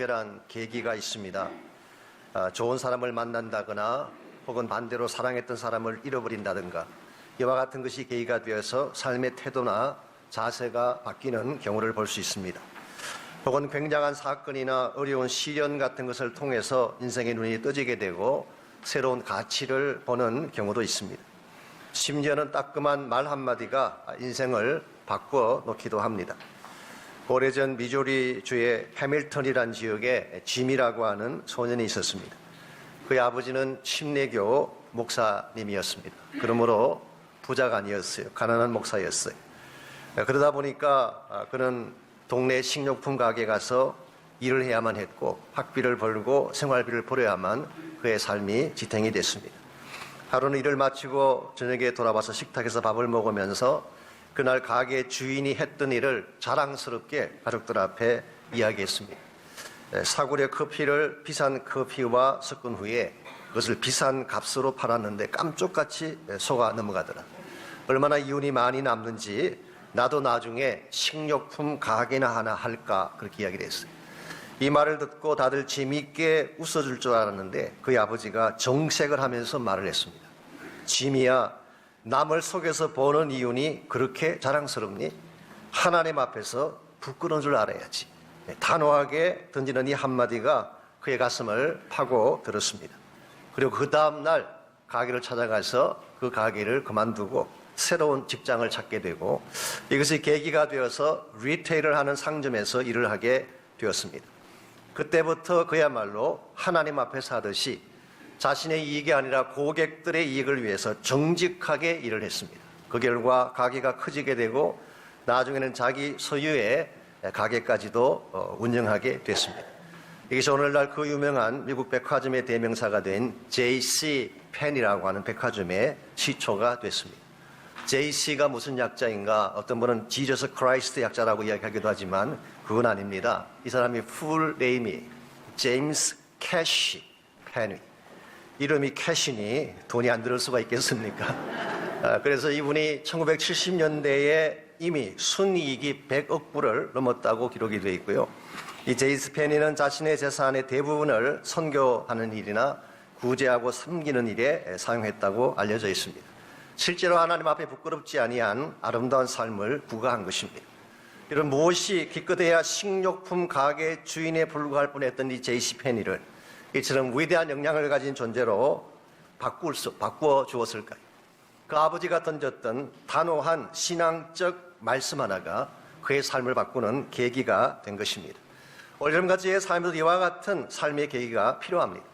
특별한 계기가 있습니다. 좋은 사람을 만난다거나 혹은 반대로 사랑했던 사람을 잃어버린다든가 이와 같은 것이 계기가 되어서 삶의 태도나 자세가 바뀌는 경우를 볼 수 있습니다. 혹은 굉장한 사건이나 어려운 시련 같은 것을 통해서 인생의 눈이 떠지게 되고 새로운 가치를 보는 경우도 있습니다. 심지어는 따끔한 말 한마디가 인생을 바꿔 놓기도 합니다. 오래전 미주리주의 해밀턴이라는 지역에 짐이라고 하는 소년이 있었습니다. 그의 아버지는 침례교 목사님이었습니다. 그러므로 부자가 아니었어요. 가난한 목사였어요. 그러다 보니까 그는 동네 식료품 가게에 가서 일을 해야만 했고 학비를 벌고 생활비를 벌어야만 그의 삶이 지탱이 됐습니다. 하루는 일을 마치고 저녁에 돌아와서 식탁에서 밥을 먹으면서 그날 가게 주인이 했던 일을 자랑스럽게 가족들 앞에 이야기했습니다. 사골의 커피를 비싼 커피와 섞은 후에 그것을 비싼 값으로 팔았는데 깜짝같이 속아 넘어가더라. 얼마나 이윤이 많이 남는지 나도 나중에 식료품 가게나 하나 할까 그렇게 이야기를 했어요. 이 말을 듣고 다들 재미있게 웃어줄 줄 알았는데 그의 아버지가 정색을 하면서 말을 했습니다. 짐이야, 남을 속여서 버는 이윤이 그렇게 자랑스럽니? 하나님 앞에서 부끄러운 줄 알아야지. 단호하게 던지는 이 한마디가 그의 가슴을 파고 들었습니다. 그리고 그 다음날 가게를 찾아가서 그 가게를 그만두고 새로운 직장을 찾게 되고 이것이 계기가 되어서 리테일을 하는 상점에서 일을 하게 되었습니다. 그때부터 그야말로 하나님 앞에서 하듯이 자신의 이익이 아니라 고객들의 이익을 위해서 정직하게 일을 했습니다. 그 결과 가게가 커지게 되고 나중에는 자기 소유의 가게까지도 운영하게 됐습니다. 이것이 오늘날 그 유명한 미국 백화점의 대명사가 된 J.C. 펜이라고 하는 백화점의 시초가 됐습니다. JC가 무슨 약자인가? 어떤 분은 지저스 크라이스트 약자라고 이야기하기도 하지만 그건 아닙니다. 이 사람이 풀 네임이 제임스 캐시 펜위. 이름이 캐시니 돈이 안 들을 수가 있겠습니까? 그래서 이분이 1970년대에 이미 순이익이 100억 불을 넘었다고 기록이 되어 있고요. 이 제임스 펜위는 자신의 재산의 대부분을 선교하는 일이나 구제하고 섬기는 일에 사용했다고 알려져 있습니다. 실제로 하나님 앞에 부끄럽지 아니한 아름다운 삶을 부과한 것입니다. 이런 무엇이 기껏해야 식료품 가게 주인에 불과할 뻔했던 이 제이시 펜이를 이처럼 위대한 역량을 가진 존재로 바꾸어 주었을까요? 그 아버지가 던졌던 단호한 신앙적 말씀 하나가 그의 삶을 바꾸는 계기가 된 것입니다. 오늘같이 삶에도 이와 같은 삶의 계기가 필요합니다.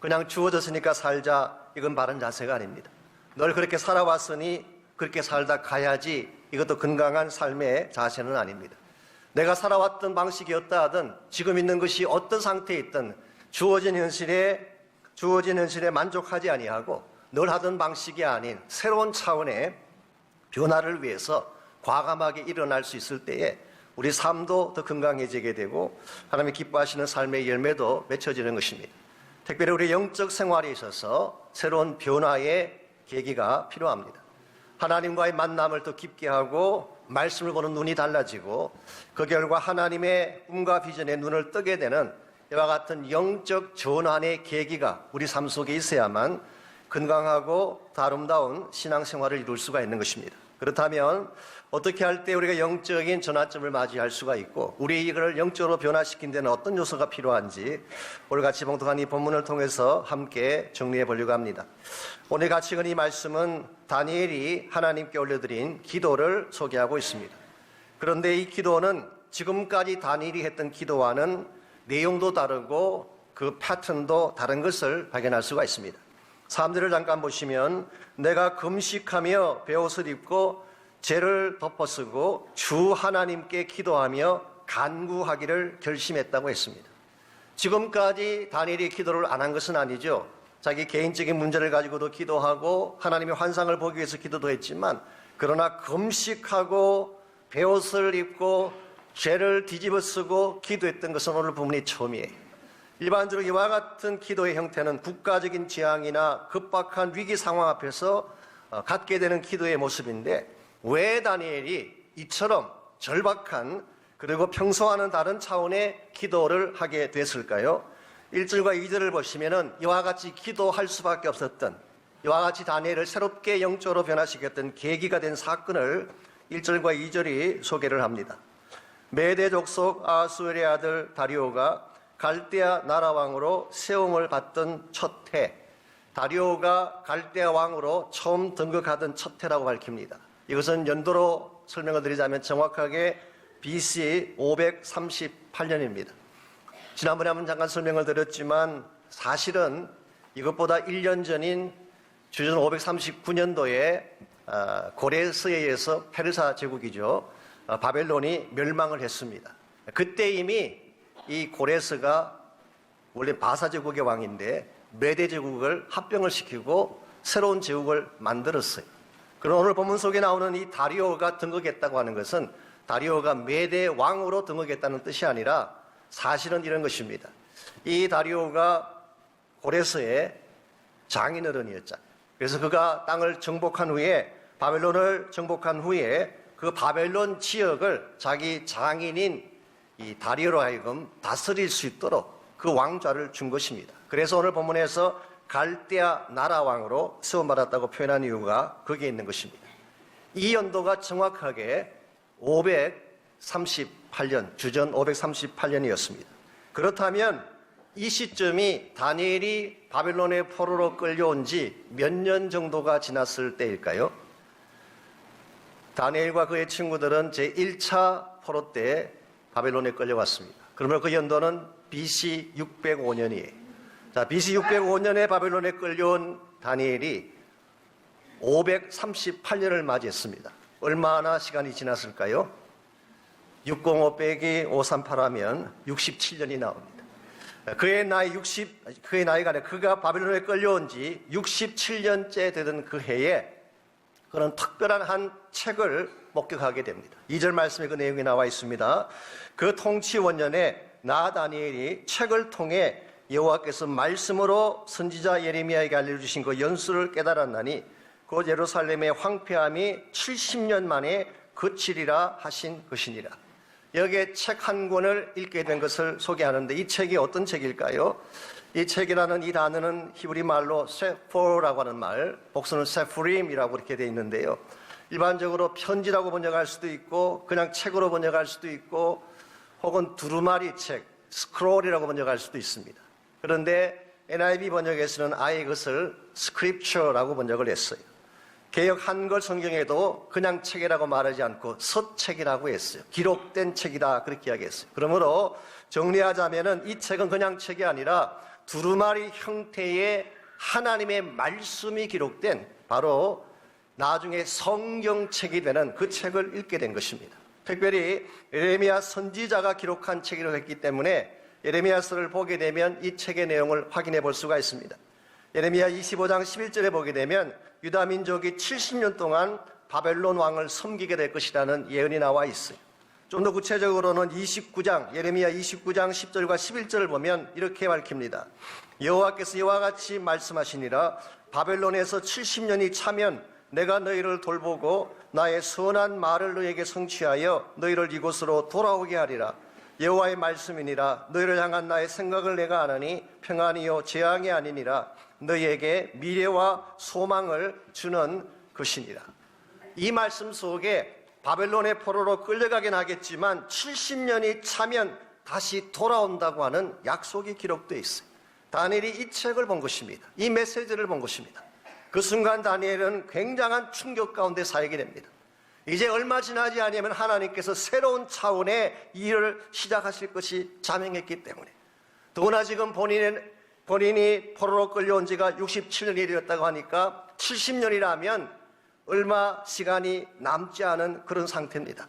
그냥 주어졌으니까 살자, 이건 바른 자세가 아닙니다. 널 그렇게 살아왔으니 그렇게 살다 가야지, 이것도 건강한 삶의 자세는 아닙니다. 내가 살아왔던 방식이었다 하든 지금 있는 것이 어떤 상태에 있든 주어진 현실에 만족하지 아니하고 늘 하던 방식이 아닌 새로운 차원의 변화를 위해서 과감하게 일어날 수 있을 때에 우리 삶도 더 건강해지게 되고 하나님이 기뻐하시는 삶의 열매도 맺혀지는 것입니다. 특별히 우리 영적 생활에 있어서 새로운 변화의 계기가 필요합니다. 하나님과의 만남을 더 깊게 하고 말씀을 보는 눈이 달라지고 그 결과 하나님의 꿈과 비전에 눈을 뜨게 되는 이와 같은 영적 전환의 계기가 우리 삶 속에 있어야만 건강하고 아름다운 신앙생활을 이룰 수가 있는 것입니다. 그렇다면 어떻게 할 때 우리가 영적인 전환점을 맞이할 수가 있고 우리 이걸 영적으로 변화시킨 데는 어떤 요소가 필요한지 오늘 같이 봉독한 이 본문을 통해서 함께 정리해 보려고 합니다. 오늘 같이 읽은 이 말씀은 다니엘이 하나님께 올려드린 기도를 소개하고 있습니다. 그런데 이 기도는 지금까지 다니엘이 했던 기도와는 내용도 다르고 그 패턴도 다른 것을 발견할 수가 있습니다. 3절을 잠깐 보시면 내가 금식하며 베옷을 입고 죄를 덮어쓰고 주 하나님께 기도하며 간구하기를 결심했다고 했습니다. 지금까지 다니엘이 기도를 안 한 것은 아니죠. 자기 개인적인 문제를 가지고도 기도하고 하나님의 환상을 보기 위해서 기도도 했지만 그러나 금식하고 베옷을 입고 죄를 뒤집어쓰고 기도했던 것은 오늘 본문이 처음이에요. 일반적으로 이와 같은 기도의 형태는 국가적인 재앙이나 급박한 위기 상황 앞에서 갖게 되는 기도의 모습인데 왜 다니엘이 이처럼 절박한 그리고 평소와는 다른 차원의 기도를 하게 됐을까요? 1절과 2절을 보시면은 이와 같이 기도할 수밖에 없었던, 이와 같이 다니엘을 새롭게 영적으로 변화시켰던 계기가 된 사건을 1절과 2절이 소개를 합니다. 메대 족속 아수르의 아들 다리오가 갈대아 나라 왕으로 세움을 받던 첫 해, 다리오가 갈대아 왕으로 처음 등극하던 첫 해라고 밝힙니다. 이것은 연도로 설명을 드리자면 정확하게 BC 538년입니다. 지난번에 한번 잠깐 설명을 드렸지만 사실은 이것보다 1년 전인 주전 539년도에 고레스에 의해서 페르사 제국이죠. 바벨론이 멸망을 했습니다. 그때 이미 이 고레스가 원래 바사 제국의 왕인데 메대 제국을 합병을 시키고 새로운 제국을 만들었어요. 그럼 오늘 본문 속에 나오는 이 다리오가 등극했다고 하는 것은 다리오가 메대 왕으로 등극했다는 뜻이 아니라 사실은 이런 것입니다. 이 다리오가 고레스의 장인어른이었잖아요. 그래서 그가 땅을 정복한 후에, 바벨론을 정복한 후에 그 바벨론 지역을 자기 장인인 이 다리오로 하여금 다스릴 수 있도록 그 왕좌를 준 것입니다. 그래서 오늘 본문에서 갈대아 나라 왕으로 세움받았다고 표현한 이유가 거기에 있는 것입니다. 이 연도가 정확하게 538년, 주전 538년이었습니다. 그렇다면 이 시점이 다니엘이 바벨론의 포로로 끌려온 지 몇 년 정도가 지났을 때일까요? 다니엘과 그의 친구들은 제1차 포로 때 바벨론에 끌려왔습니다. 그러면 그 연도는 BC 605년이에요. 자, BC 605년에 바벨론에 끌려온 다니엘이 538년을 맞이했습니다. 얼마나 시간이 지났을까요? 605 빼기 538 하면 67년이 나옵니다. 그의 나이가 아니라 그가 바벨론에 끌려온 지 67년째 되던 그 해에 그런 특별한 한 책을 목격하게 됩니다. 2절 말씀에 그 내용이 나와 있습니다. 그 통치 원년에 나 다니엘이 책을 통해 여호와께서 말씀으로 선지자 예레미야에게 알려주신 그 연수를 깨달았나니 곧 예루살렘의 황폐함이 70년 만에 그치리라 하신 것이니라. 여기에 책 한 권을 읽게 된 것을 소개하는데 이 책이 어떤 책일까요? 이 책이라는 이 단어는 히브리 말로 세포라고 하는 말, 복수는 세프림이라고 이렇게 되어 있는데요. 일반적으로 편지라고 번역할 수도 있고 그냥 책으로 번역할 수도 있고 혹은 두루마리 책, 스크롤이라고 번역할 수도 있습니다. 그런데 NIV 번역에서는 아예 이것을 스크립처라고 번역을 했어요. 개역 한글 성경에도 그냥 책이라고 말하지 않고 서책이라고 했어요. 기록된 책이다 그렇게 이야기했어요. 그러므로 정리하자면은 이 책은 그냥 책이 아니라 두루마리 형태의 하나님의 말씀이 기록된 바로 나중에 성경책이 되는 그 책을 읽게 된 것입니다. 특별히 예레미야 선지자가 기록한 책이라고 했기 때문에 예레미야서를 보게 되면 이 책의 내용을 확인해 볼 수가 있습니다. 예레미야 25장 11절에 보게 되면 유다 민족이 70년 동안 바벨론 왕을 섬기게 될 것이라는 예언이 나와 있어요. 좀 더 구체적으로는 예레미야 29장 10절과 11절을 보면 이렇게 밝힙니다. 여호와께서 이와 같이 말씀하시니라. 바벨론에서 70년이 차면 내가 너희를 돌보고 나의 선한 말을 너희에게 성취하여 너희를 이곳으로 돌아오게 하리라. 여호와의 말씀이니라. 너희를 향한 나의 생각을 내가 아나니 평안이요 재앙이 아니니라. 너희에게 미래와 소망을 주는 것이니라. 이 말씀 속에 바벨론의 포로로 끌려가긴 하겠지만 70년이 차면 다시 돌아온다고 하는 약속이 기록되어 있어요. 다니엘이 이 책을 본 것입니다. 이 메시지를 본 것입니다. 그 순간 다니엘은 굉장한 충격 가운데 살게 됩니다. 이제 얼마 지나지 않으면 하나님께서 새로운 차원의 일을 시작하실 것이 자명했기 때문에, 더구나 지금 본인이 포로로 끌려온 지가 67년이 되었다고 하니까 70년이라면 얼마 시간이 남지 않은 그런 상태입니다.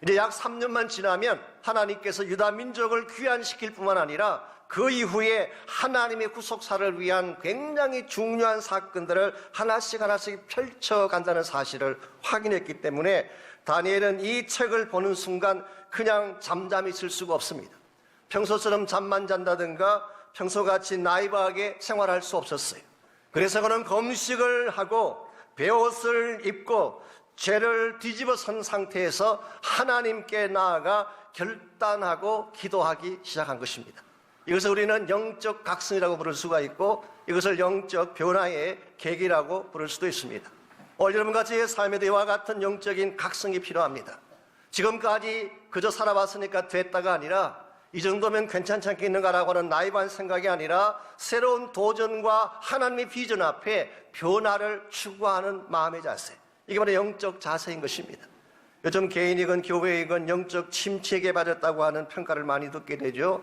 이제 약 3년만 지나면 하나님께서 유다 민족을 귀환시킬 뿐만 아니라 그 이후에 하나님의 구속사를 위한 굉장히 중요한 사건들을 하나씩 펼쳐간다는 사실을 확인했기 때문에 다니엘은 이 책을 보는 순간 그냥 잠잠히 있을 수가 없습니다. 평소처럼 잠만 잔다든가 평소같이 나이브하게 생활할 수 없었어요. 그래서 그는 금식을 하고 베옷을 입고 죄를 뒤집어선 상태에서 하나님께 나아가 결단하고 기도하기 시작한 것입니다. 이것을 우리는 영적 각성이라고 부를 수가 있고 이것을 영적 변화의 계기라고 부를 수도 있습니다. 오늘 여러분과 의 삶에도 이와 같은 영적인 각성이 필요합니다. 지금까지 그저 살아봤으니까 됐다가 아니라 이 정도면 괜찮지 않겠는가라고 하는 나이브한 생각이 아니라 새로운 도전과 하나님의 비전 앞에 변화를 추구하는 마음의 자세, 이게 바로 영적 자세인 것입니다. 요즘 개인이건 교회이건 영적 침체에 빠졌다고 하는 평가를 많이 듣게 되죠.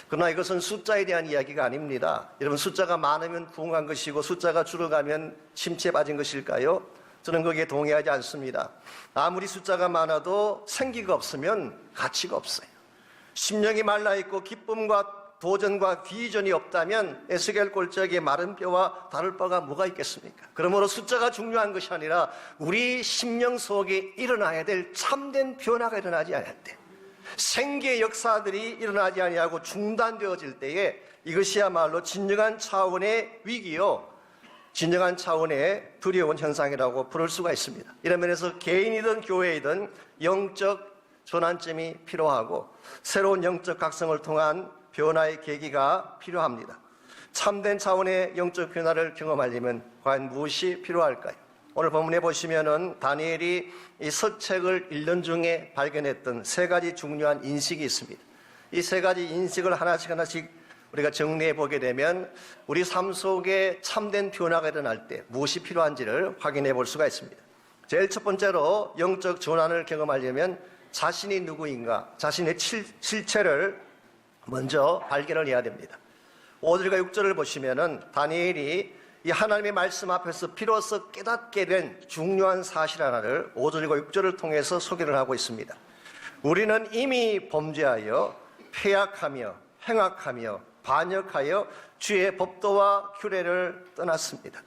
그러나 이것은 숫자에 대한 이야기가 아닙니다. 여러분, 숫자가 많으면 부흥한 것이고 숫자가 줄어가면 침체에 빠진 것일까요? 저는 거기에 동의하지 않습니다. 아무리 숫자가 많아도 생기가 없으면 가치가 없어요. 심령이 말라있고 기쁨과 도전과 비전이 없다면 에스겔 꼴짝의 마른 뼈와 다를 바가 뭐가 있겠습니까? 그러므로 숫자가 중요한 것이 아니라 우리 심령 속에 일어나야 될 참된 변화가 일어나지 않을 때, 생계의 역사들이 일어나지 아니하고 중단되어질 때에 이것이야말로 진정한 차원의 위기요, 진정한 차원의 두려운 현상이라고 부를 수가 있습니다. 이런 면에서 개인이든 교회이든 영적 전환점이 필요하고 새로운 영적 각성을 통한 변화의 계기가 필요합니다. 참된 차원의 영적 변화를 경험하려면 과연 무엇이 필요할까요? 오늘 본문에 보시면은 다니엘이 이 서책을 읽는 중에 발견했던 세 가지 중요한 인식이 있습니다. 이 세 가지 인식을 하나씩 우리가 정리해 보게 되면 우리 삶 속에 참된 변화가 일어날 때 무엇이 필요한지를 확인해 볼 수가 있습니다. 제일 첫 번째로 영적 전환을 경험하려면 자신이 누구인가, 자신의 실체를 먼저 발견을 해야 됩니다. 5절과 6절을 보시면은 다니엘이 이 하나님의 말씀 앞에서 비로소 깨닫게 된 중요한 사실 하나를 5절과 6절을 통해서 소개를 하고 있습니다. 우리는 이미 범죄하여 패약하며 행악하며 반역하여 주의 법도와 규례를 떠났습니다.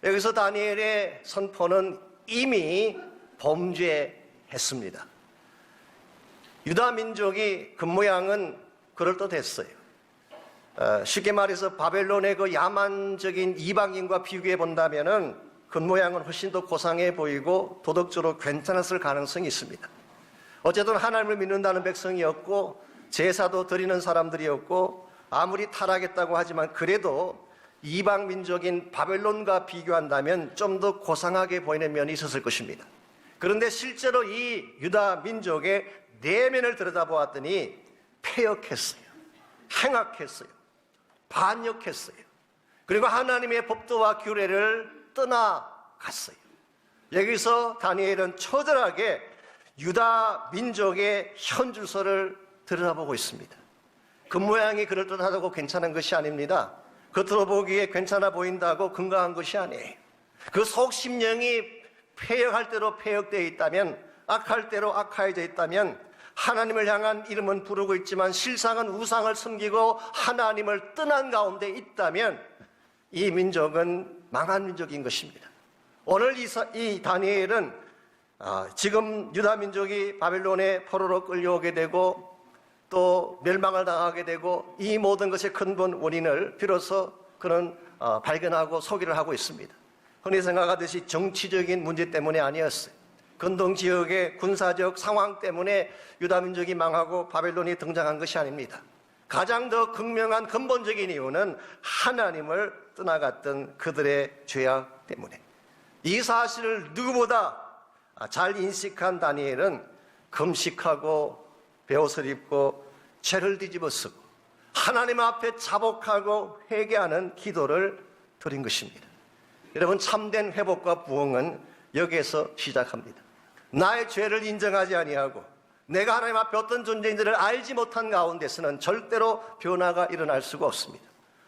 여기서 다니엘의 선포는 이미 범죄했습니다. 유다 민족이 겉모양은 그럴듯했어요. 쉽게 말해서 바벨론의 그 야만적인 이방인과 비교해 본다면은 겉모양은 훨씬 더 고상해 보이고 도덕적으로 괜찮았을 가능성이 있습니다. 어쨌든 하나님을 믿는다는 백성이었고 제사도 드리는 사람들이었고 아무리 타락했다고 하지만 그래도 이방 민족인 바벨론과 비교한다면 좀 더 고상하게 보이는 면이 있었을 것입니다. 그런데 실제로 이 유다 민족의 내면을 들여다보았더니 패역했어요. 행악했어요. 반역했어요. 그리고 하나님의 법도와 규례를 떠나갔어요. 여기서 다니엘은 처절하게 유다 민족의 현주소를 들여다보고 있습니다. 그 모양이 그럴듯하다고 괜찮은 것이 아닙니다. 겉으로 보기에 괜찮아 보인다고 건강한 것이 아니에요. 그 속심령이 패역할 대로 패역되어 있다면, 악할 대로 악하여져 있다면 하나님을 향한 이름은 부르고 있지만 실상은 우상을 섬기고 하나님을 떠난 가운데 있다면 이 민족은 망한 민족인 것입니다. 오늘 이 다니엘은 지금 유다 민족이 바벨론의 포로로 끌려오게 되고 또 멸망을 당하게 되고 이 모든 것의 근본 원인을 비로소 그는 발견하고 소개를 하고 있습니다. 흔히 생각하듯이 정치적인 문제 때문에 아니었어요. 근동 지역의 군사적 상황 때문에 유다 민족이 망하고 바벨론이 등장한 것이 아닙니다. 가장 더 극명한 근본적인 이유는 하나님을 떠나갔던 그들의 죄악 때문에. 이 사실을 누구보다 잘 인식한 다니엘은 금식하고 베옷을 입고 죄를 뒤집어 쓰고 하나님 앞에 자복하고 회개하는 기도를 드린 것입니다. 여러분, 참된 회복과 부흥은 여기에서 시작합니다. 나의 죄를 인정하지 아니하고 내가 하나님 앞에 어떤 존재인지를 알지 못한 가운데서는 절대로 변화가 일어날 수가 없습니다.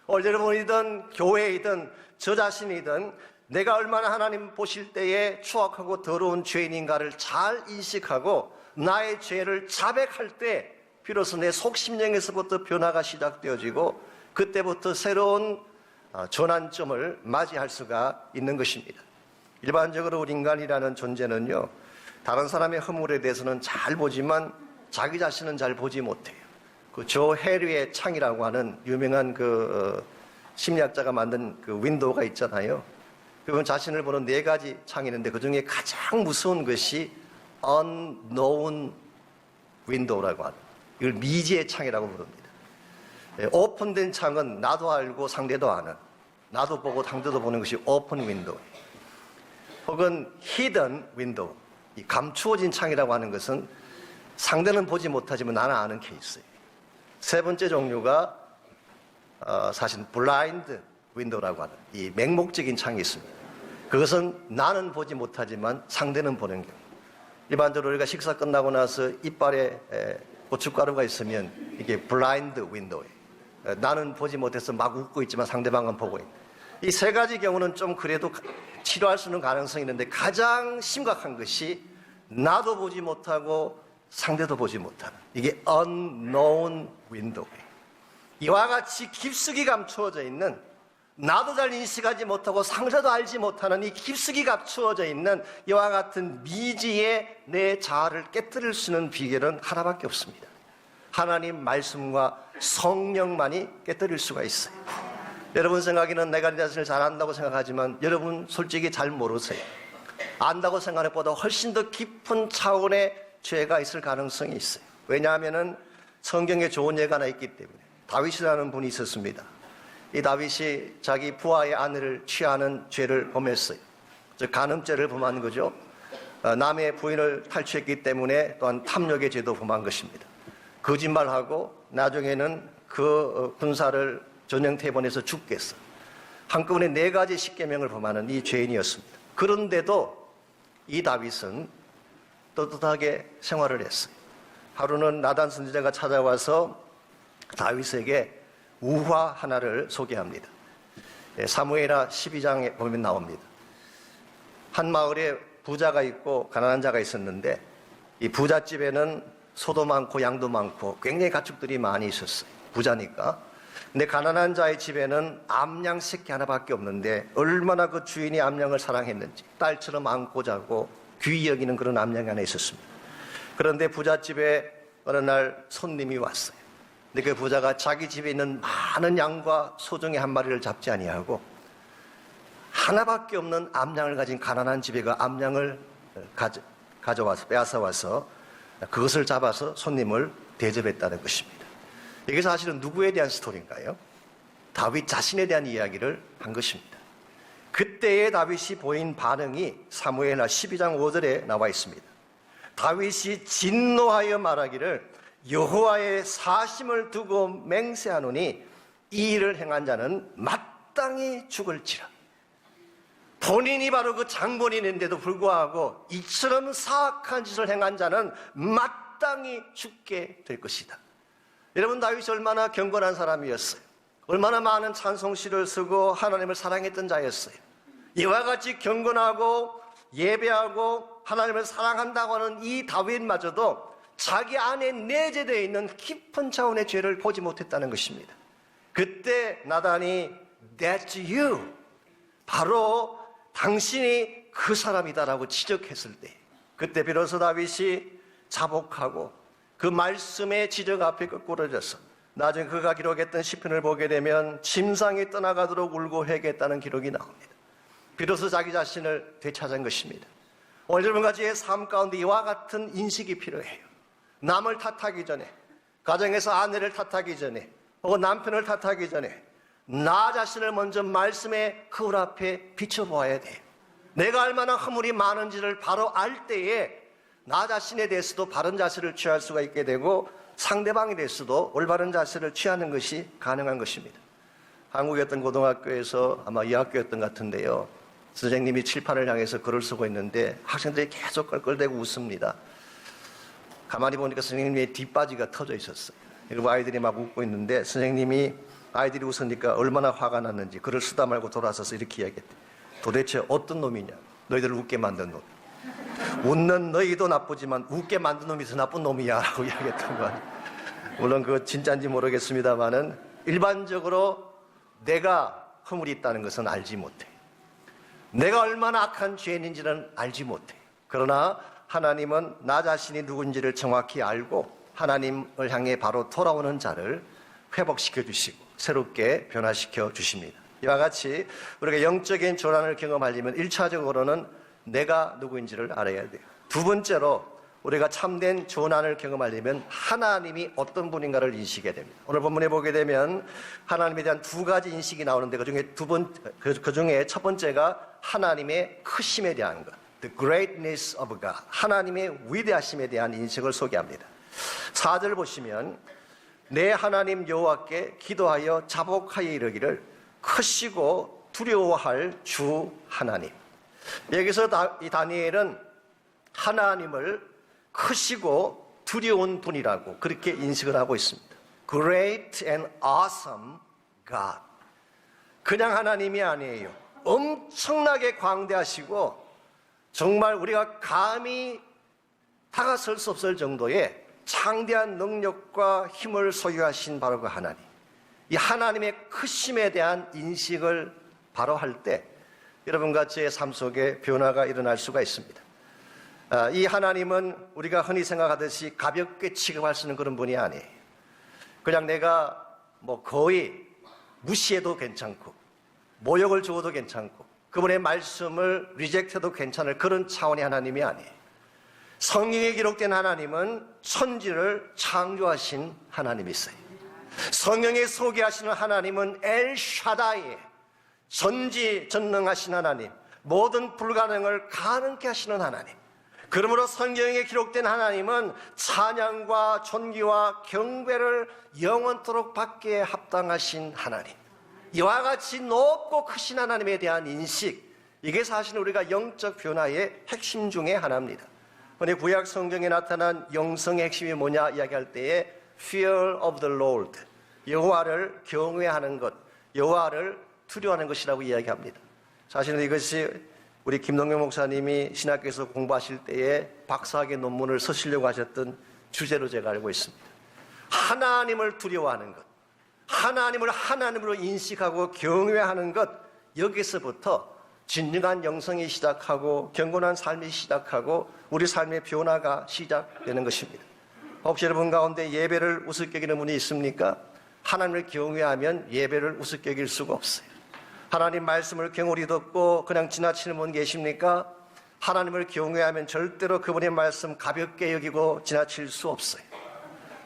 오늘 여러분이든 교회이든 저 자신이든 내가 얼마나 하나님 보실 때에 추악하고 더러운 죄인인가를 잘 인식하고 나의 죄를 자백할 때 비로소 내 속심령에서부터 변화가 시작되어지고 그때부터 새로운 전환점을 맞이할 수가 있는 것입니다. 일반적으로 우리 인간이라는 존재는요, 다른 사람의 허물에 대해서는 잘 보지만 자기 자신은 잘 보지 못해요. 그 조 해리의 창이라고 하는 유명한 심리학자가 만든 그 윈도우가 있잖아요. 그분 자신을 보는 4가지 창이 있는데 그중에 가장 무서운 것이 unknown window라고 하는, 이걸 미지의 창이라고 부릅니다. 오픈된 창은 나도 알고 상대도 아는, 나도 보고 상대도 보는 것이 오픈 윈도우. 혹은 hidden window, 이 감추어진 창이라고 하는 것은 상대는 보지 못하지만 나는 아는 케이스예요. 3번째 종류가 사실 블라인드 윈도우라고 하는 이 맹목적인 창이 있습니다. 그것은 나는 보지 못하지만 상대는 보는 경우. 일반적으로 우리가 식사 끝나고 나서 이빨에 고춧가루가 있으면 이게 블라인드 윈도우예요. 나는 보지 못해서 막 웃고 있지만 상대방은 보고 있는. 이 3가지 경우는 좀 그래도 치료할 수 있는 가능성이 있는데 가장 심각한 것이 나도 보지 못하고 상대도 보지 못하는 이게 unknown window예요. 이와 같이 깊숙이 감추어져 있는, 나도 잘 인식하지 못하고 상대도 알지 못하는 이 깊숙이 감추어져 있는 이와 같은 미지의 내 자아를 깨뜨릴 수 있는 비결은 하나밖에 없습니다. 하나님 말씀과 성령만이 깨뜨릴 수가 있어요. 여러분 생각에는 내가 내 자신을 잘 안다고 생각하지만 여러분 솔직히 잘 모르세요. 안다고 생각하는 것보다 훨씬 더 깊은 차원의 죄가 있을 가능성이 있어요. 왜냐하면 성경에 좋은 예가 하나 있기 때문에. 다윗이라는 분이 있었습니다. 이 다윗이 자기 부하의 아내를 취하는 죄를 범했어요. 즉 간음죄를 범한 거죠. 남의 부인을 탈취했기 때문에 또한 탐욕의 죄도 범한 것입니다. 거짓말하고 나중에는 그 군사를 전형태에 보내서 죽게 했어. 한꺼번에 4가지 십계명을 범하는 이 죄인이었습니다. 그런데도 이 다윗은 떳떳하게 생활을 했어요. 하루는 나단 선지자가 찾아와서 다윗에게 우화 하나를 소개합니다. 사무엘하 12장에 보면 나옵니다. 한 마을에 부자가 있고 가난한 자가 있었는데 이 부잣집에는 소도 많고 양도 많고 굉장히 가축들이 많이 있었어요. 부자니까. 근데 가난한 자의 집에는 암양 새끼 하나밖에 없는데 얼마나 그 주인이 암양을 사랑했는지 딸처럼 안고 자고 귀히 여기는 그런 암양이 하나 있었습니다. 그런데 부잣집에 어느 날 손님이 왔어요. 근데 그 부자가 자기 집에 있는 많은 양과 소중의 한 마리를 잡지 아니하고 하나밖에 없는 암양을 가진 가난한 집에 그 암양을 가져와서 빼앗아와서 그것을 잡아서 손님을 대접했다는 것입니다. 이게 사실은 누구에 대한 스토리인가요? 다윗 자신에 대한 이야기를 한 것입니다. 그때의 다윗이 보인 반응이 사무엘하 12장 5절에 나와 있습니다. 다윗이 진노하여 말하기를 여호와의 사심을 두고 맹세하노니 이 일을 행한 자는 마땅히 죽을지라. 본인이 바로 그 장본인인데도 불구하고 이처럼 사악한 짓을 행한 자는 마땅히 죽게 될 것이다. 여러분, 다윗이 얼마나 경건한 사람이었어요. 얼마나 많은 찬송시를 쓰고 하나님을 사랑했던 자였어요. 이와 같이 경건하고 예배하고 하나님을 사랑한다고 하는 이 다윗마저도 자기 안에 내재되어 있는 깊은 차원의 죄를 보지 못했다는 것입니다. 그때 나단이 That's you, 바로 당신이 그 사람이다라고 지적했을 때 그때 비로소 다윗이 자복하고 그 말씀의 지적 앞에 꺾어져서 나중에 그가 기록했던 시편을 보게 되면 침상에 떠나가도록 울고 회개했다는 기록이 나옵니다. 비로소 자기 자신을 되찾은 것입니다. 오늘 여러분까지의 삶 가운데 이와 같은 인식이 필요해요. 남을 탓하기 전에, 가정에서 아내를 탓하기 전에, 혹은 남편을 탓하기 전에 나 자신을 먼저 말씀의 거울 앞에 비춰보아야 돼요. 내가 얼마나 허물이 많은지를 바로 알 때에 나 자신에 대해서도 바른 자세를 취할 수가 있게 되고 상대방에 대해서도 올바른 자세를 취하는 것이 가능한 것입니다. 한국의 어떤 고등학교에서 아마 이 학교였던 것 같은데요. 선생님이 칠판을 향해서 글을 쓰고 있는데 학생들이 계속 껄껄대고 웃습니다. 가만히 보니까 선생님의 뒷바지가 터져 있었어요. 그리고 아이들이 막 웃고 있는데 선생님이 아이들이 웃으니까 얼마나 화가 났는지 글을 쓰다 말고 돌아서서 이렇게 이야기했대. 도대체 어떤 놈이냐? 너희들을 웃게 만든 놈. 웃는 너희도 나쁘지만 웃게 만든 놈이 더 나쁜 놈이야 라고 이야기했던 거 아니에요. 물론 그거 진짜인지 모르겠습니다만은 일반적으로 내가 허물이 있다는 것은 알지 못해. 내가 얼마나 악한 죄인인지는 알지 못해. 그러나 하나님은 나 자신이 누군지를 정확히 알고 하나님을 향해 바로 돌아오는 자를 회복시켜 주시고 새롭게 변화시켜 주십니다. 이와 같이 우리가 영적인 조난을 경험하려면 1차적으로는 내가 누구인지를 알아야 돼요. 두 번째로 우리가 참된 조난을 경험하려면 하나님이 어떤 분인가를 인식해야 됩니다. 오늘 본문에 보게 되면 하나님에 대한 두 가지 인식이 나오는데 그중에 첫 번째가 하나님의 크심에 대한 것, the greatness of God, 하나님의 위대하심에 대한 인식을 소개합니다. 4절 보시면 내 하나님 여호와께 기도하여 자복하여 이르기를 크시고 두려워할 주 하나님. 여기서 이 다니엘은 하나님을 크시고 두려운 분이라고 그렇게 인식을 하고 있습니다. Great and awesome God. 그냥 하나님이 아니에요. 엄청나게 광대하시고 정말 우리가 감히 다가설 수 없을 정도의 창대한 능력과 힘을 소유하신 바로 그 하나님. 이 하나님의 크심에 대한 인식을 바로 할 때 여러분과 제 삶 속에 변화가 일어날 수가 있습니다. 이 하나님은 우리가 흔히 생각하듯이 가볍게 취급할 수 있는 그런 분이 아니에요. 그냥 내가 거의 무시해도 괜찮고 모욕을 주어도 괜찮고 그분의 말씀을 리젝트해도 괜찮을 그런 차원의 하나님이 아니에요. 성경에 기록된 하나님은 천지를 창조하신 하나님이세요. 성경에 소개하시는 하나님은 엘샤다이, 전지전능하신 하나님, 모든 불가능을 가능케 하시는 하나님. 그러므로 성경에 기록된 하나님은 찬양과 존귀와 경배를 영원토록 받기에 합당하신 하나님. 이와 같이 높고 크신 하나님에 대한 인식, 이게 사실 우리가 영적 변화의 핵심 중에 하나입니다. 근데 구약 성경에 나타난 영성의 핵심이 뭐냐 이야기할 때에 Fear of the Lord, 여호와를 경외하는 것, 여호와를 두려워하는 것이라고 이야기합니다. 사실은 이것이 우리 김동경 목사님이 신학교에서 공부하실 때에 박사학위 논문을 쓰시려고 하셨던 주제로 제가 알고 있습니다. 하나님을 두려워하는 것, 하나님을 하나님으로 인식하고 경외하는 것, 여기서부터 진정한 영성이 시작하고 경건한 삶이 시작하고 우리 삶의 변화가 시작되는 것입니다. 혹시 여러분 가운데 예배를 우습게 여기는 분이 있습니까? 하나님을 경외하면 예배를 우습게 여길 수가 없어요. 하나님 말씀을 경홀히 듣고 그냥 지나치는 분 계십니까? 하나님을 경외하면 절대로 그분의 말씀 가볍게 여기고 지나칠 수 없어요.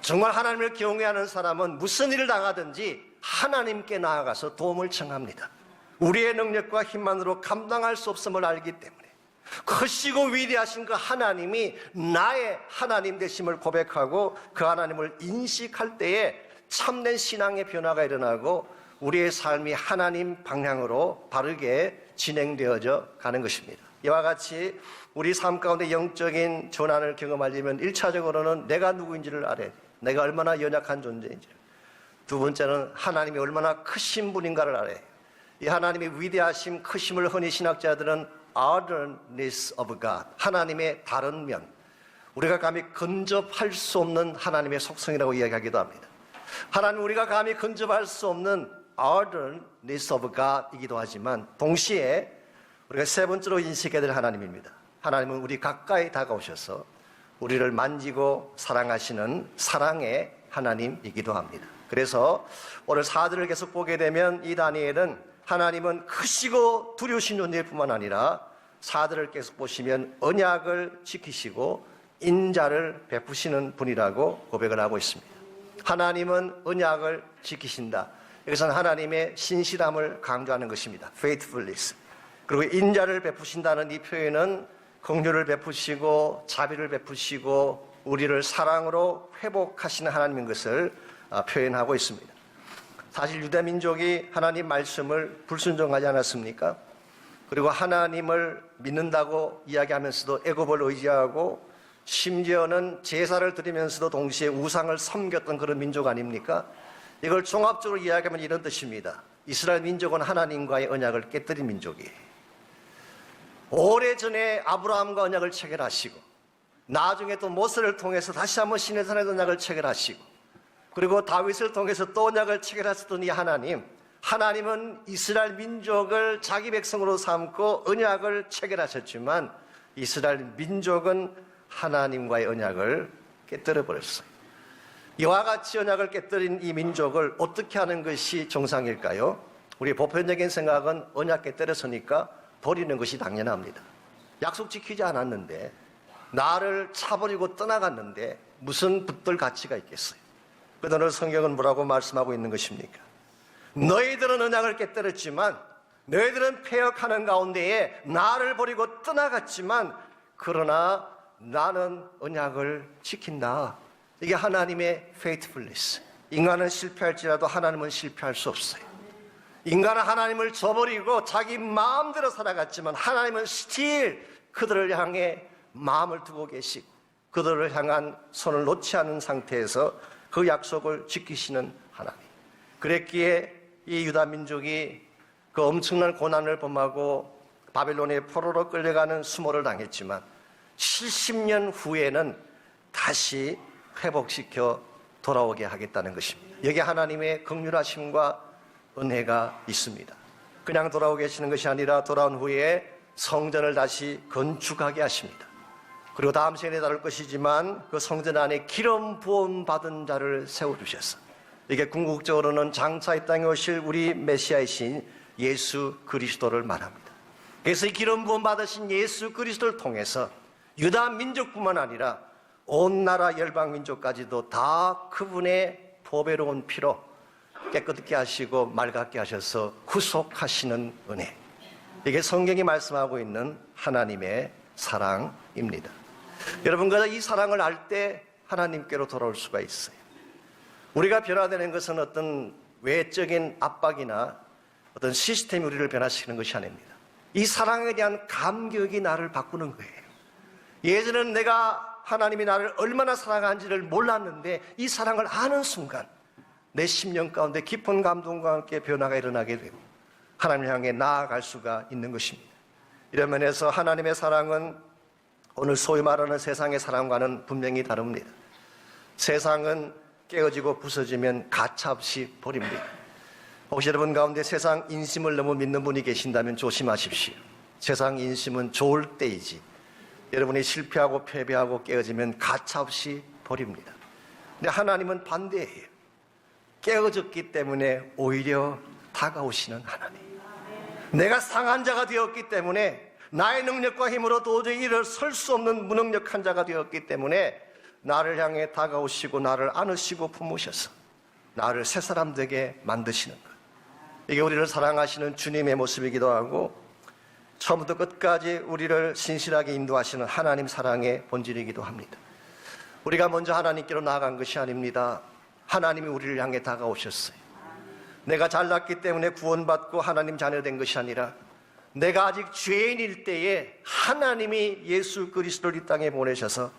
정말 하나님을 경외하는 사람은 무슨 일을 당하든지 하나님께 나아가서 도움을 청합니다. 우리의 능력과 힘만으로 감당할 수 없음을 알기 때문에 크시고 위대하신 그 하나님이 나의 하나님 되심을 고백하고 그 하나님을 인식할 때에 참된 신앙의 변화가 일어나고 우리의 삶이 하나님 방향으로 바르게 진행되어져 가는 것입니다. 이와 같이 우리 삶 가운데 영적인 전환을 경험하려면 1차적으로는 내가 누구인지를 알아야 돼요. 내가 얼마나 연약한 존재인지. 두 번째는 하나님이 얼마나 크신 분인가를 알아야 해요. 이 하나님의 위대하심, 크심을 흔히 신학자들은 otherness of God, 하나님의 다른 면, 우리가 감히 근접할 수 없는 하나님의 속성이라고 이야기하기도 합니다. 하나님 우리가 감히 근접할 수 없는 otherness of God이기도 하지만 동시에 우리가 세 번째로 인식해야 될 하나님입니다. 하나님은 우리 가까이 다가오셔서 우리를 만지고 사랑하시는 사랑의 하나님이기도 합니다. 그래서 오늘 4절을 계속 보게 되면 이 다니엘은 하나님은 크시고 두려우신 존재일 뿐만 아니라 4절을 계속 보시면 언약을 지키시고 인자를 베푸시는 분이라고 고백을 하고 있습니다. 하나님은 언약을 지키신다. 여기서는 하나님의 신실함을 강조하는 것입니다. faithfulness. 그리고 인자를 베푸신다는 이 표현은 긍휼을 베푸시고 자비를 베푸시고 우리를 사랑으로 회복하시는 하나님인 것을 표현하고 있습니다. 사실 유대 민족이 하나님 말씀을 불순종하지 않았습니까? 그리고 하나님을 믿는다고 이야기하면서도 애굽을 의지하고 심지어는 제사를 드리면서도 동시에 우상을 섬겼던 그런 민족 아닙니까? 이걸 종합적으로 이야기하면 이런 뜻입니다. 이스라엘 민족은 하나님과의 언약을 깨뜨린 민족이에요. 오래전에 아브라함과 언약을 체결하시고 나중에 또 모세를 통해서 다시 한번 시내산의 언약을 체결하시고 그리고 다윗을 통해서 또 언약을 체결하셨던 이 하나님은 이스라엘 민족을 자기 백성으로 삼고 언약을 체결하셨지만 이스라엘 민족은 하나님과의 언약을 깨뜨려 버렸어요. 이와 같이 언약을 깨뜨린 이 민족을 어떻게 하는 것이 정상일까요? 우리 보편적인 생각은 언약궤 떨어서니까 버리는 것이 당연합니다. 약속 지키지 않았는데, 나를 차버리고 떠나갔는데 무슨 붙들 가치가 있겠어요? 그런데 오늘 성경은 뭐라고 말씀하고 있는 것입니까? 너희들은 언약을 깨뜨렸지만, 너희들은 패역하는 가운데에 나를 버리고 떠나갔지만, 그러나 나는 언약을 지킨다. 이게 하나님의 faithfulness. 인간은 실패할지라도 하나님은 실패할 수 없어요. 인간은 하나님을 저버리고 자기 마음대로 살아갔지만, 하나님은 still 그들을 향해 마음을 두고 계시고 그들을 향한 손을 놓지 않은 상태에서 그 약속을 지키시는 하나님. 그랬기에 이 유다 민족이 그 엄청난 고난을 범하고 바벨론의 포로로 끌려가는 수모를 당했지만 70년 후에는 다시 회복시켜 돌아오게 하겠다는 것입니다. 여기에 하나님의 긍휼하심과 은혜가 있습니다. 그냥 돌아오게 하시는 것이 아니라 돌아온 후에 성전을 다시 건축하게 하십니다. 그리고 다음 시간에 다룰 것이지만 그 성전 안에 기름 부음 받은 자를 세워주셔서, 이게 궁극적으로는 장차 이 땅에 오실 우리 메시아이신 예수 그리스도를 말합니다. 그래서 이 기름 부음 받으신 예수 그리스도를 통해서 유다 민족뿐만 아니라 온 나라 열방 민족까지도 다 그분의 보배로운 피로 깨끗게 하시고 맑게 하셔서 구속하시는 은혜. 이게 성경이 말씀하고 있는 하나님의 사랑입니다. 여러분과 이 사랑을 알 때 하나님께로 돌아올 수가 있어요. 우리가 변화되는 것은 어떤 외적인 압박이나 어떤 시스템이 우리를 변화시키는 것이 아닙니다. 이 사랑에 대한 감격이 나를 바꾸는 거예요. 예전에는 내가 하나님이 나를 얼마나 사랑하는지를 몰랐는데 이 사랑을 아는 순간 내 심령 가운데 깊은 감동과 함께 변화가 일어나게 되고 하나님을 향해 나아갈 수가 있는 것입니다. 이런 면에서 하나님의 사랑은 오늘 소위 말하는 세상의 사랑과는 분명히 다릅니다. 세상은 깨어지고 부서지면 가차없이 버립니다. 혹시 여러분 가운데 세상 인심을 너무 믿는 분이 계신다면 조심하십시오. 세상 인심은 좋을 때이지 여러분이 실패하고 패배하고 깨어지면 가차없이 버립니다. 근데 하나님은 반대예요. 깨어졌기 때문에 오히려 다가오시는 하나님. 내가 상한 자가 되었기 때문에, 나의 능력과 힘으로 도저히 일어설 수 없는 무능력한 자가 되었기 때문에 나를 향해 다가오시고 나를 안으시고 품으셔서 나를 새 사람 되게 만드시는 것. 이게 우리를 사랑하시는 주님의 모습이기도 하고 처음부터 끝까지 우리를 신실하게 인도하시는 하나님 사랑의 본질이기도 합니다. 우리가 먼저 하나님께로 나아간 것이 아닙니다. 하나님이 우리를 향해 다가오셨어요. 내가 잘났기 때문에 구원받고 하나님 자녀 된 것이 아니라 내가 아직 죄인일 때에 하나님이 예수 그리스도를 이 땅에 보내셔서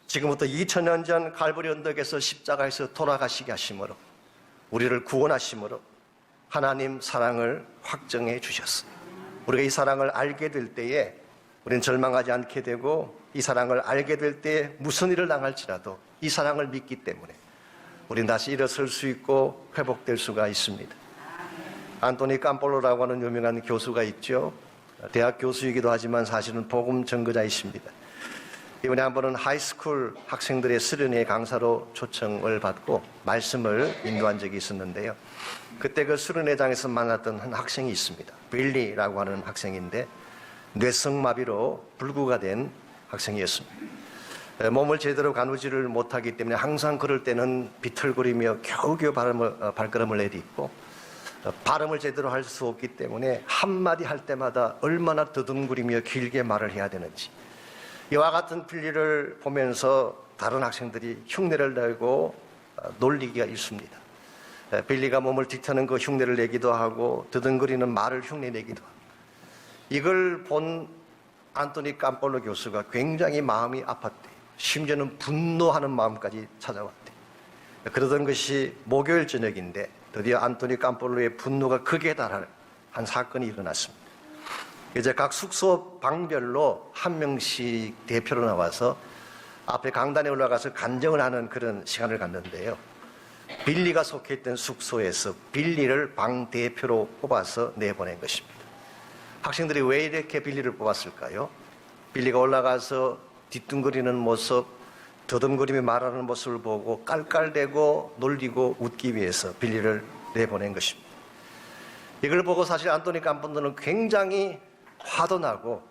지금부터 2000년 전 갈보리 언덕에서 십자가에서 돌아가시게 하심으로 우리를 구원하심으로 하나님 사랑을 확정해 주셨어요. 우리가 이 사랑을 알게 될 때에 우리는 절망하지 않게 되고, 이 사랑을 알게 될 때에 무슨 일을 당할지라도 이 사랑을 믿기 때문에 우리는 다시 일어설 수 있고 회복될 수가 있습니다. 안토니 깜폴로라고 하는 유명한 교수가 있죠. 대학 교수이기도 하지만 사실은 복음 전거자이십니다. 이번에 한 번은 하이스쿨 학생들의 수련회 강사로 초청을 받고 말씀을 인도한 적이 있었는데요. 그때 그 수련회장에서 만났던 한 학생이 있습니다. 빌리라고 하는 학생인데 뇌성마비로 불구가 된 학생이었습니다. 몸을 제대로 가누지를 못하기 때문에 항상 그럴 때는 비틀거리며 겨우겨우 발걸음을 내딛고 발음을 제대로 할 수 없기 때문에 한마디 할 때마다 얼마나 더듬거리며 길게 말을 해야 되는지, 이와 같은 빌리를 보면서 다른 학생들이 흉내를 내고 놀리기가 있습니다. 빌리가 몸을 뒤트는 그 흉내를 내기도 하고 더듬거리는 말을 흉내내기도 하고, 이걸 본 안토니 깜폴로 교수가 굉장히 마음이 아팠대요. 심지어는 분노하는 마음까지 찾아왔대요. 그러던 것이 목요일 저녁인데 드디어 안토니 깜폴로의 분노가 극에 달한 한 사건이 일어났습니다. 이제 각 숙소 방별로 한 명씩 대표로 나와서 앞에 강단에 올라가서 간증을 하는 그런 시간을 갖는데요. 빌리가 속했던 숙소에서 빌리를 방 대표로 뽑아서 내보낸 것입니다. 학생들이 왜 이렇게 빌리를 뽑았을까요? 빌리가 올라가서 뒤뚱거리는 모습, 더듬거리며 말하는 모습을 보고 깔깔대고 놀리고 웃기 위해서 빌리를 내보낸 것입니다. 이걸 보고 사실 안토니 깜본도는 굉장히 화도 나고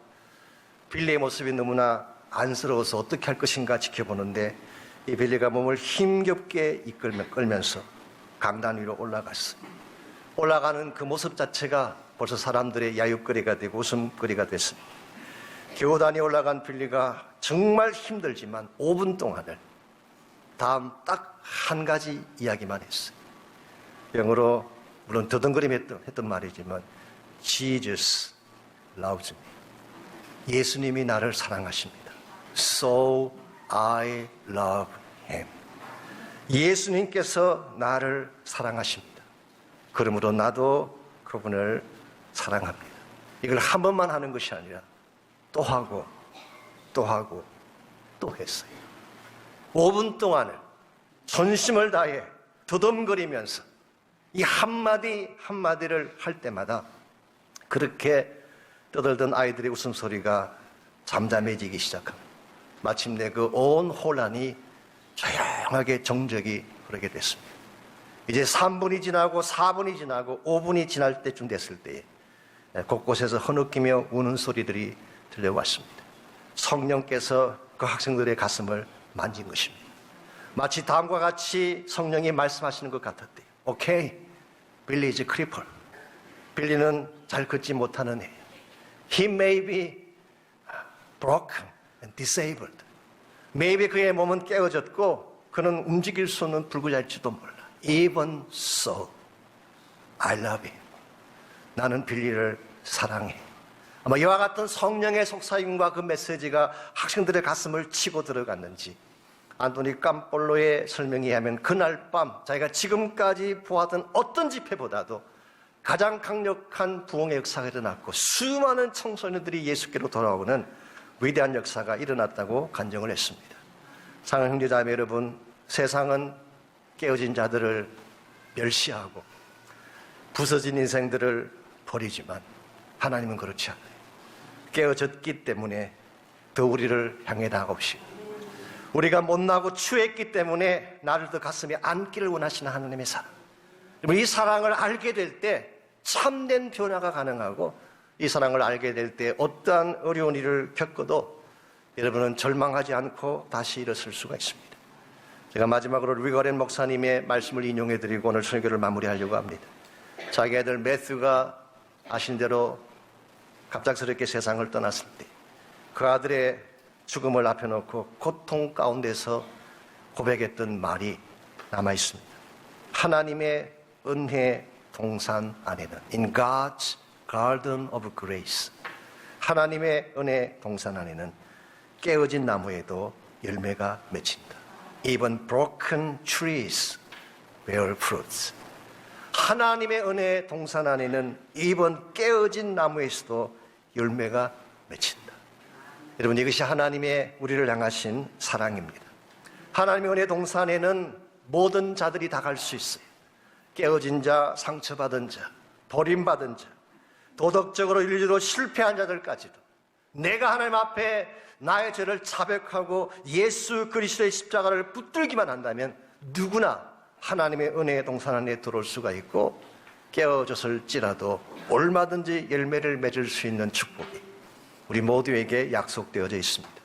빌리의 모습이 너무나 안쓰러워서 어떻게 할 것인가 지켜보는데 이 빌리가 몸을 힘겹게 끌면서 강단 위로 올라갔어요. 올라가는 그 모습 자체가 벌써 사람들의 야유거리가 되고 웃음거리가 됐습니다. 교단이 올라간 빌리가 정말 힘들지만 5분 동안을 다음 딱 한 가지 이야기만 했어요. 영어로 물론 더듬거림 했던 말이지만 Jesus loves me. 예수님이 나를 사랑하십니다. So I love him. 예수님께서 나를 사랑하십니다. 그러므로 나도 그분을 사랑합니다. 이걸 한 번만 하는 것이 아니라 또 하고 또 하고 또 했어요. 5분 동안을 전심을 다해 더듬거리면서 이 한마디 한마디를 할 때마다 그렇게 떠들던 아이들의 웃음소리가 잠잠해지기 시작합니다. 마침내 그 온 혼란이 조용하게 정적이 흐르게 됐습니다. 이제 3분이 지나고 4분이 지나고 5분이 지날 때쯤 됐을 때에 곳곳에서 흐느끼며 우는 소리들이 들려왔습니다. 성령께서 그 학생들의 가슴을 만진 것입니다. 마치 다음과 같이 성령이 말씀하시는 것 같았대요. 오케이, 빌리 is a cripple. 빌리는 잘 걷지 못하는 애. He may be broken and disabled. Maybe 그의 몸은 깨어졌고 그는 움직일 수 없는 불구자일지도 몰라. Even so, I love him. 나는 빌리를 사랑해. 아마 이와 같은 성령의 속삭임과 그 메시지가 학생들의 가슴을 치고 들어갔는지 안토니 깜볼로의 설명에 의하면 그날 밤 자기가 지금까지 보았던 어떤 집회보다도 가장 강력한 부흥의 역사가 일어났고 수많은 청소년들이 예수께로 돌아오는 위대한 역사가 일어났다고 간증을 했습니다. 사랑하는 형제자매 여러분, 세상은 깨어진 자들을 멸시하고 부서진 인생들을 버리지만 하나님은 그렇지 않아요. 깨어졌기 때문에 더 우리를 향해 다가오시고 우리가 못나고 추했기 때문에 나를 더 가슴에 안기를 원하시는 하나님의 사랑. 이 사랑을 알게 될 때 참된 변화가 가능하고 이 사랑을 알게 될 때 어떠한 어려운 일을 겪어도 여러분은 절망하지 않고 다시 일어설 수가 있습니다. 제가 마지막으로 리거렌 목사님의 말씀을 인용해드리고 오늘 설교를 마무리하려고 합니다. 자기 아들 매튜가 아신 대로 갑작스럽게 세상을 떠났을 때 그 아들의 죽음을 앞에 놓고 고통 가운데서 고백했던 말이 남아 있습니다. 하나님의 은혜 동산 안에는 In God's Garden of Grace, 하나님의 은혜 동산 안에는 깨어진 나무에도 열매가 맺힌다. Even broken trees bear fruits. 하나님의 은혜 동산 안에는 이번 깨어진 나무에서도 열매가 맺힌다. 여러분, 이것이 하나님의 우리를 향하신 사랑입니다. 하나님의 은혜 동산에는 모든 자들이 다 갈 수 있어요. 깨어진 자, 상처받은 자, 버림받은 자, 도덕적으로 윤리적으로 실패한 자들까지도 내가 하나님 앞에 나의 죄를 자백하고 예수 그리스도의 십자가를 붙들기만 한다면 누구나 하나님의 은혜의 동산 안에 들어올 수가 있고 깨어졌을지라도 얼마든지 열매를 맺을 수 있는 축복이 우리 모두에게 약속되어져 있습니다.